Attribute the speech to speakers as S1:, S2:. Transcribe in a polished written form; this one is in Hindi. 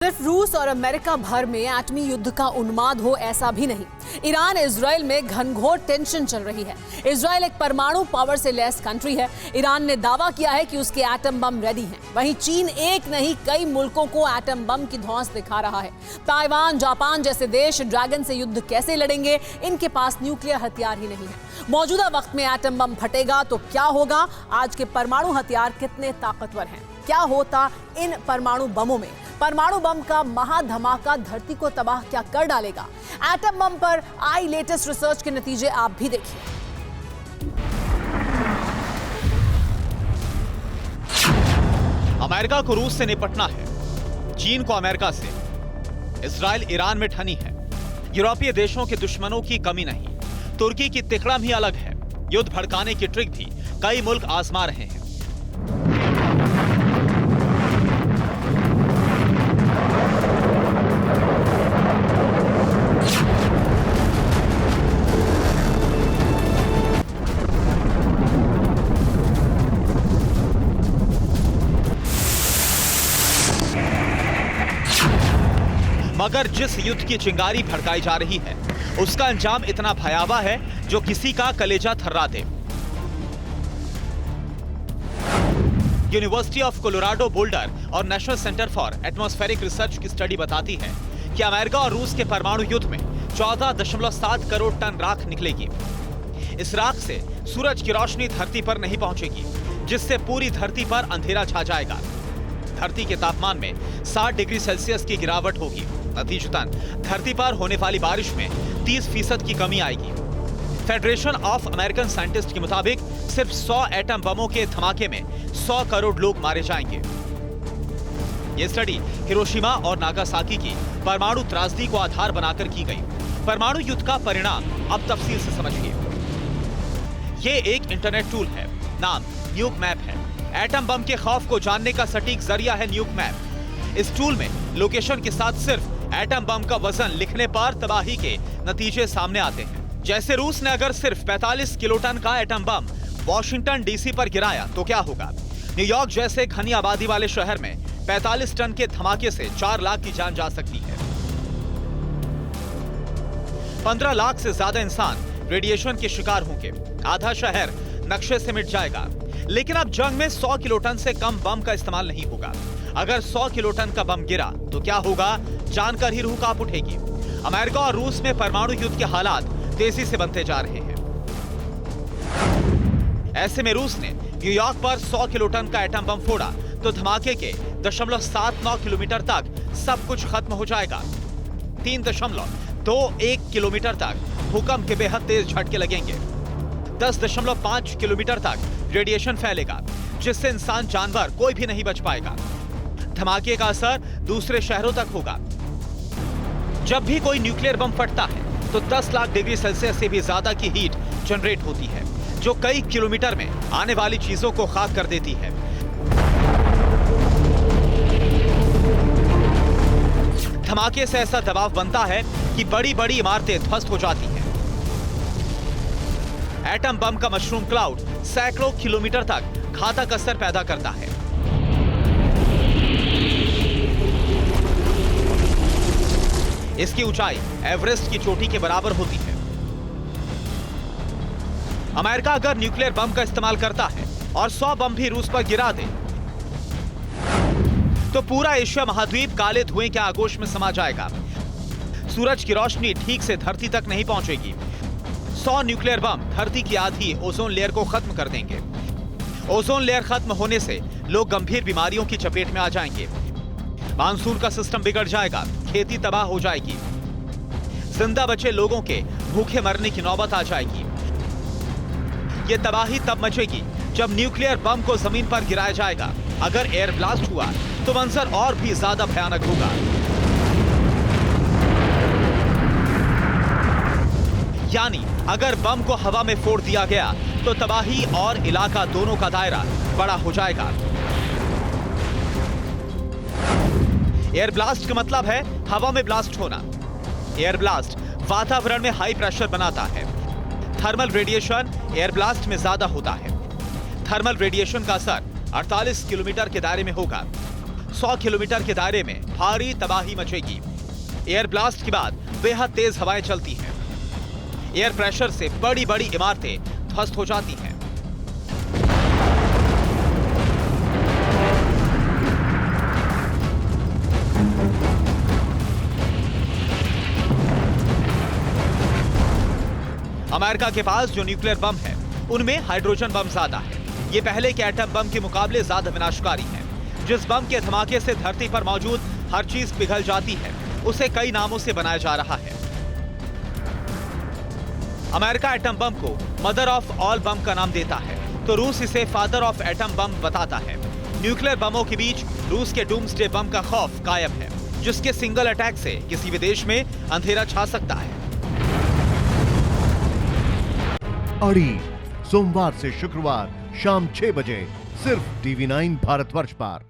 S1: सिर्फ रूस और अमेरिका भर में एटमी युद्ध का उन्माद हो ऐसा भी नहीं। ईरान इजराइल में घनघोर टेंशन चल रही है। इजराइल एक परमाणु पावर से लैस कंट्री है। ईरान ने दावा किया है कि उसके एटम बम रेडी हैं। वहीं चीन एक नहीं कई मुल्कों को एटम बम की धौंस दिखा रहा है। ताइवान, जापान जैसे देश ड्रैगन से युद्ध कैसे लड़ेंगे? इनके पास न्यूक्लियर हथियार ही नहीं है। मौजूदा वक्त में एटम बम फटेगा तो क्या होगा? आज के परमाणु हथियार कितने ताकतवर हैं? क्या होता इन परमाणु बमों में? परमाणु बम का महाधमाका धरती को तबाह क्या कर डालेगा? एटम बम पर आई लेटेस्ट रिसर्च के नतीजे आप भी देखिए।
S2: अमेरिका को रूस से निपटना है, चीन को अमेरिका से, इजराइल ईरान में ठनी है। यूरोपीय देशों के दुश्मनों की कमी नहीं, तुर्की की तिकड़म ही अलग है। युद्ध भड़काने की ट्रिक भी कई मुल्क आजमा रहे हैं। मगर जिस युद्ध की चिंगारी भड़काई जा रही है उसका अंजाम इतना भयावह है जो किसी का कलेजा थर्रा दे। यूनिवर्सिटी ऑफ कोलोराडो बोल्डर और national centre for atmospheric research की स्टडी बताती है कि अमेरिका और रूस के परमाणु युद्ध में 14.7 करोड़ टन राख निकलेगी। इस राख से सूरज की रोशनी धरती पर नहीं पहुंचेगी, जिससे पूरी धरती पर अंधेरा छा जाएगा। धरती के तापमान में 60 डिग्री सेल्सियस की गिरावट होगी। नतीजतन धरती पर होने वाली बारिश में 30% की कमी आएगी। फेडरेशन ऑफ अमेरिकन साइंटिस्ट के मुताबिक सिर्फ 100 एटम बमों के धमाके में 100 करोड़ लोग मारे जाएंगे। यह स्टडी हिरोशिमा और नागासाकी की परमाणु त्रासदी को आधार बनाकर की गई। परमाणु युद्ध का परिणाम अब तफसील से समझिए। यह एक इंटरनेट टूल है, नाम न्यूक मैप है। एटम बम के खौफ को जानने का सटीक जरिया है न्यूक मैप। इस टूल में लोकेशन के साथ सिर्फ एटम बम का वजन लिखने पर तबाही के नतीजे सामने आते हैं। जैसे रूस ने अगर सिर्फ 45 किलोटन का एटम बम वॉशिंगटन डीसी पर गिराया तो क्या होगा? न्यूयॉर्क जैसे घनी आबादी वाले शहर में 45 टन के धमाके से 4 लाख की जान जा सकती है। 15 लाख से ज्यादा इंसान रेडिएशन के शिकार होंगे। आधा शहर नक्शे से मिट जाएगा। लेकिन अब जंग में 100 किलोटन से कम बम का इस्तेमाल नहीं होगा। अगर 100 किलोटन का बम गिरा तो क्या होगा? जानकर ही रूह कांप उठेगी। अमेरिका और रूस में परमाणु युद्ध के हालात तेजी से बनते जा रहे हैं। ऐसे में रूस ने न्यूयॉर्क पर 100 किलोटन का एटम बम फोड़ा तो धमाके के 0.79 किलोमीटर तक सब कुछ खत्म हो जाएगा। 3.21 किलोमीटर तक भूकंप के बेहद तेज झटके लगेंगे। 10.5 किलोमीटर तक रेडिएशन फैलेगा, जिससे इंसान जानवर कोई भी नहीं बच पाएगा। धमाके का असर दूसरे शहरों तक होगा। जब भी कोई न्यूक्लियर बम फटता है तो 10 लाख डिग्री सेल्सियस से भी ज्यादा की हीट जनरेट होती है, जो कई किलोमीटर में आने वाली चीजों को खाक कर देती है। धमाके से ऐसा दबाव बनता है कि बड़ी बड़ी इमारतें ध्वस्त हो जाती हैं। एटम बम का मशरूम क्लाउड सैकड़ों किलोमीटर तक घातक असर पैदा करता है। इसकी ऊंचाई एवरेस्ट की चोटी के बराबर होती है। अमेरिका अगर न्यूक्लियर बम का इस्तेमाल करता है और 100 बम भी रूस पर गिरा दे तो पूरा एशिया महाद्वीप काले धुएं के आगोश में समा जाएगा। सूरज की रोशनी ठीक से धरती तक नहीं पहुंचेगी। 100 न्यूक्लियर बम धरती की आधी ओजोन लेयर को खत्म कर देंगे। ओजोन लेयर खत्म होने से लोग गंभीर बीमारियों की चपेट में आ जाएंगे। मानसून का सिस्टम बिगड़ जाएगा, खेती तबाह हो जाएगी। जिंदा बचे लोगों के भूखे मरने की नौबत आ जाएगी। यह तबाही तब मचेगी जब न्यूक्लियर बम को जमीन पर गिराया जाएगा। अगर एयर ब्लास्ट हुआ तो मंजर और भी ज्यादा भयानक होगा। यानी अगर बम को हवा में फोड़ दिया गया तो तबाही और इलाका दोनों का दायरा बड़ा हो जाएगा। एयर ब्लास्ट का मतलब है हवा में ब्लास्ट होना। एयर ब्लास्ट वातावरण में हाई प्रेशर बनाता है। थर्मल रेडिएशन एयर ब्लास्ट में ज्यादा होता है। थर्मल रेडिएशन का असर 48 किलोमीटर के दायरे में होगा। 100 किलोमीटर के दायरे में भारी तबाही मचेगी। एयर ब्लास्ट के बाद बेहद तेज हवाएं चलती हैं। एयर प्रेशर से बड़ी बड़ी इमारतें ध्वस्त हो जाती हैं। अमेरिका के पास जो न्यूक्लियर बम है उनमें हाइड्रोजन बम ज्यादा है। ये पहले के एटम बम के मुकाबले ज्यादा विनाशकारी है। जिस बम के धमाके से धरती पर मौजूद हर चीज पिघल जाती है उसे कई नामों से बनाया जा रहा है। अमेरिका एटम बम को मदर ऑफ ऑल बम का नाम देता है तो रूस इसे फादर ऑफ एटम बम बताता है। न्यूक्लियर बमों के बीच रूस के डूम्सडे बम का खौफ कायम है, जिसके सिंगल अटैक से किसी भी देश में अंधेरा छा सकता है।
S3: अड़ी सोमवार से शुक्रवार शाम 6 बजे सिर्फ TV9 भारतवर्ष पर।